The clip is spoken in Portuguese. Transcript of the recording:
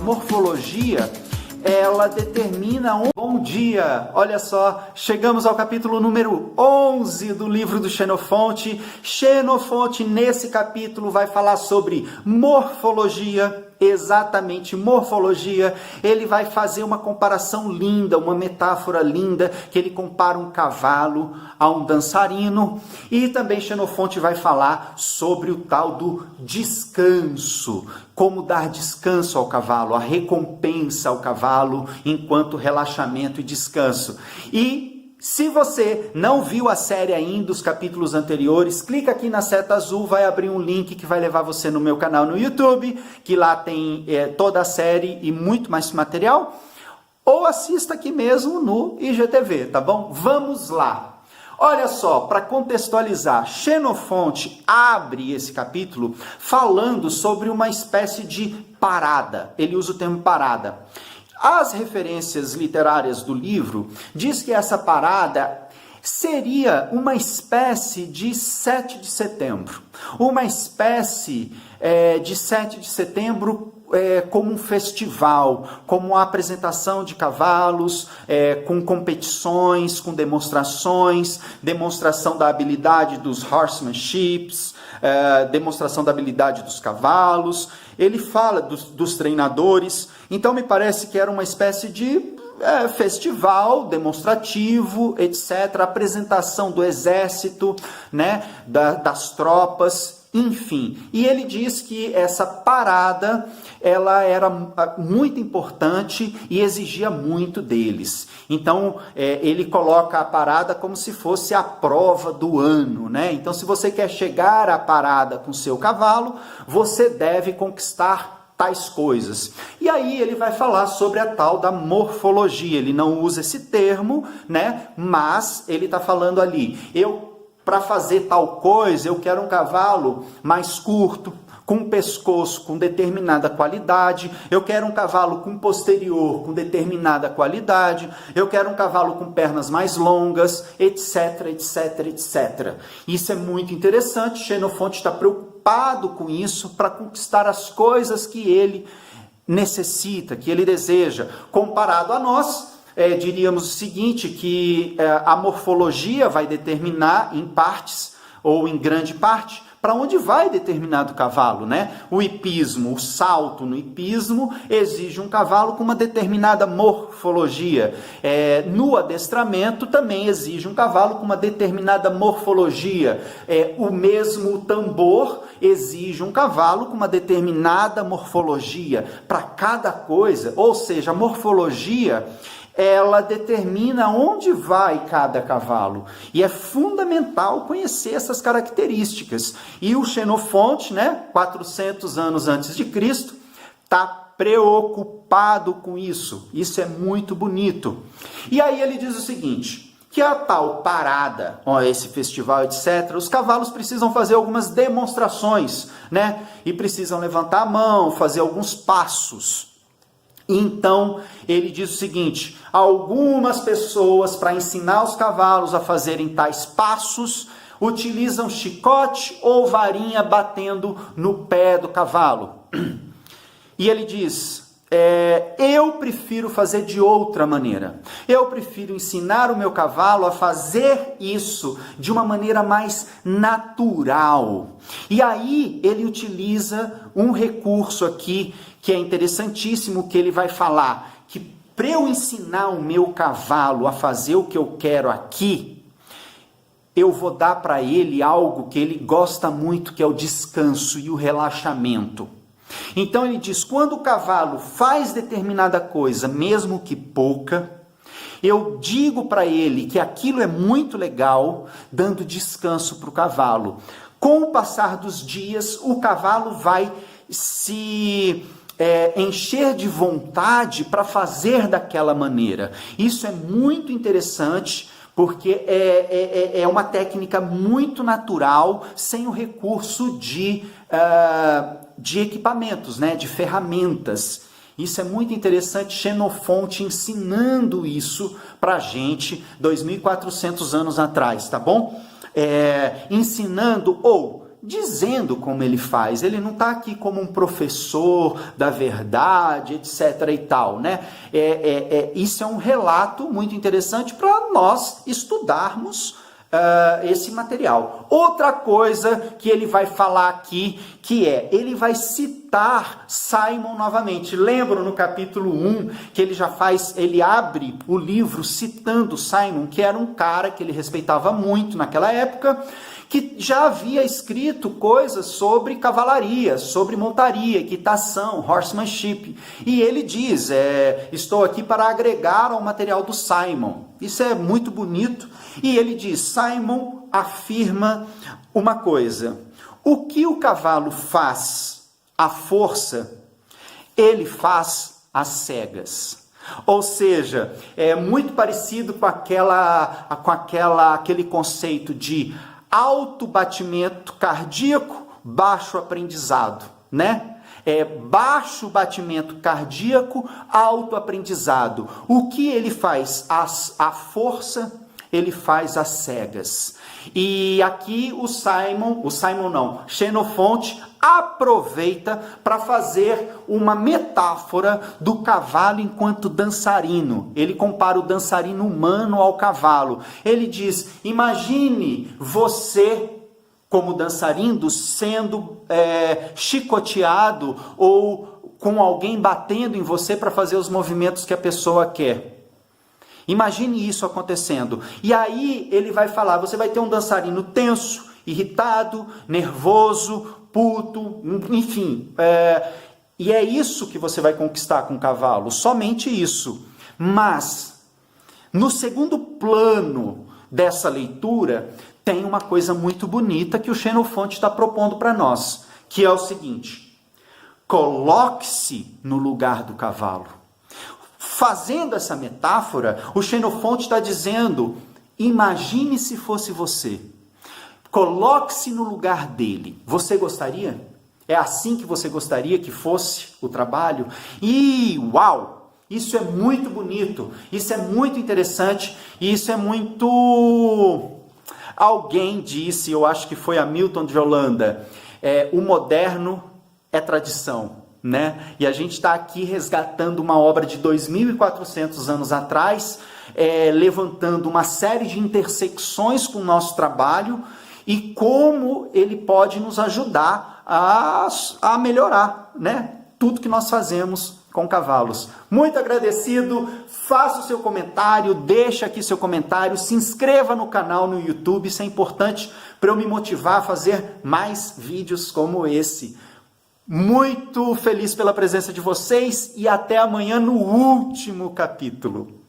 morfologia, ela determina um... Bom dia! Olha só, chegamos ao capítulo número 11 do livro do Xenofonte. Xenofonte, nesse capítulo, vai falar sobre morfologia, exatamente morfologia. Ele vai fazer uma comparação linda, uma metáfora linda, que ele compara um cavalo a um dançarino. E também Xenofonte vai falar sobre o tal do descanso, como dar descanso ao cavalo, a recompensa ao cavalo enquanto relaxamento e descanso. E se você não viu a série ainda, os capítulos anteriores, clica aqui na seta azul, vai abrir um link que vai levar você no meu canal no YouTube, que lá tem toda a série e muito mais material, ou assista aqui mesmo no IGTV, tá bom? Vamos lá! Olha só, para contextualizar, Xenofonte abre esse capítulo falando sobre uma espécie de parada. Ele usa o termo parada. As referências literárias do livro diz que essa parada seria uma espécie de 7 de setembro. Uma espécie de 7 de setembro como um festival, como uma apresentação de cavalos, com competições, com demonstrações, demonstração da habilidade dos horsemanships, demonstração da habilidade dos cavalos. Ele fala dos treinadores, então me parece que era uma espécie de festival demonstrativo, etc., apresentação do exército, né, das tropas, enfim. E ele diz que essa parada, ela era muito importante e exigia muito deles. Então, ele coloca a parada como se fosse a prova do ano, né? Então, se você quer chegar à parada com seu cavalo, você deve conquistar tais coisas. E aí ele vai falar sobre a tal da morfologia. Ele não usa esse termo, né? Mas ele está falando ali, para fazer tal coisa, eu quero um cavalo mais curto, com um pescoço com determinada qualidade, eu quero um cavalo com posterior com determinada qualidade, eu quero um cavalo com pernas mais longas, etc, etc, etc. Isso é muito interessante, Xenofonte está preocupado com isso para conquistar as coisas que ele necessita, que ele deseja. Comparado a nós, diríamos o seguinte, que a morfologia vai determinar em partes, ou em grande parte, para onde vai determinado cavalo, né? O hipismo, o salto no hipismo exige um cavalo com uma determinada morfologia. No adestramento também exige um cavalo com uma determinada morfologia. O mesmo tambor exige um cavalo com uma determinada morfologia. Para cada coisa, ou seja, a morfologia, ela determina onde vai cada cavalo. E é fundamental conhecer essas características. E o Xenofonte, né, 400 anos antes de Cristo, está preocupado com isso. Isso é muito bonito. E aí ele diz o seguinte, que a tal parada, esse festival, etc., os cavalos precisam fazer algumas demonstrações, né? E precisam levantar a mão, fazer alguns passos. Então, ele diz o seguinte, algumas pessoas, para ensinar os cavalos a fazerem tais passos, utilizam chicote ou varinha batendo no pé do cavalo. E ele diz, eu prefiro fazer de outra maneira. Eu prefiro ensinar o meu cavalo a fazer isso de uma maneira mais natural. E aí ele utiliza um recurso aqui que é interessantíssimo, que ele vai falar que para eu ensinar o meu cavalo a fazer o que eu quero aqui, eu vou dar para ele algo que ele gosta muito, que é o descanso e o relaxamento. Então ele diz, quando o cavalo faz determinada coisa, mesmo que pouca, eu digo para ele que aquilo é muito legal, dando descanso para o cavalo. Com o passar dos dias, o cavalo vai se encher de vontade para fazer daquela maneira. Isso é muito interessante, porque é uma técnica muito natural, sem o recurso de equipamentos, né, de ferramentas. Isso é muito interessante, Xenofonte ensinando isso para a gente 2.400 anos atrás, tá bom? Ensinando ou dizendo como ele faz. Ele não está aqui como um professor da verdade, etc. e tal, né? Isso é um relato muito interessante para nós estudarmos esse material. Outra coisa que ele vai falar aqui, que ele vai citar Simon novamente. Lembram no capítulo 1 que ele abre o livro citando Simon, que era um cara que ele respeitava muito naquela época, que já havia escrito coisas sobre cavalaria, sobre montaria, equitação, horsemanship. E ele diz, estou aqui para agregar ao material do Simon. Isso é muito bonito. E ele diz, Simon afirma uma coisa: o que o cavalo faz à força, ele faz às cegas. Ou seja, é muito parecido com aquele conceito de alto batimento cardíaco, baixo aprendizado, né? Baixo batimento cardíaco, alto aprendizado. O que ele faz à força, ele faz às cegas. E aqui Xenofonte aproveita para fazer uma metáfora do cavalo enquanto dançarino. Ele compara o dançarino humano ao cavalo. Ele diz, imagine você como dançarino sendo chicoteado ou com alguém batendo em você para fazer os movimentos que a pessoa quer. Imagine isso acontecendo. E aí ele vai falar, você vai ter um dançarino tenso, irritado, nervoso, puto, enfim. E é isso que você vai conquistar com o cavalo, somente isso. Mas, no segundo plano dessa leitura, tem uma coisa muito bonita que o Xenofonte está propondo para nós, que é o seguinte: coloque-se no lugar do cavalo. Fazendo essa metáfora, o Xenofonte está dizendo, imagine se fosse você. Coloque-se no lugar dele. Você gostaria? É assim que você gostaria que fosse o trabalho? E uau! Isso é muito bonito, isso é muito interessante, isso é muito... Alguém disse, eu acho que foi Hamilton de Holanda, o moderno é tradição. Né? E a gente está aqui resgatando uma obra de 2.400 anos atrás, levantando uma série de intersecções com o nosso trabalho e como ele pode nos ajudar a melhorar, né? Tudo que nós fazemos com cavalos. Muito agradecido, faça o seu comentário, deixa aqui seu comentário, se inscreva no canal no YouTube, isso é importante para eu me motivar a fazer mais vídeos como esse. Muito feliz pela presença de vocês e até amanhã no último capítulo.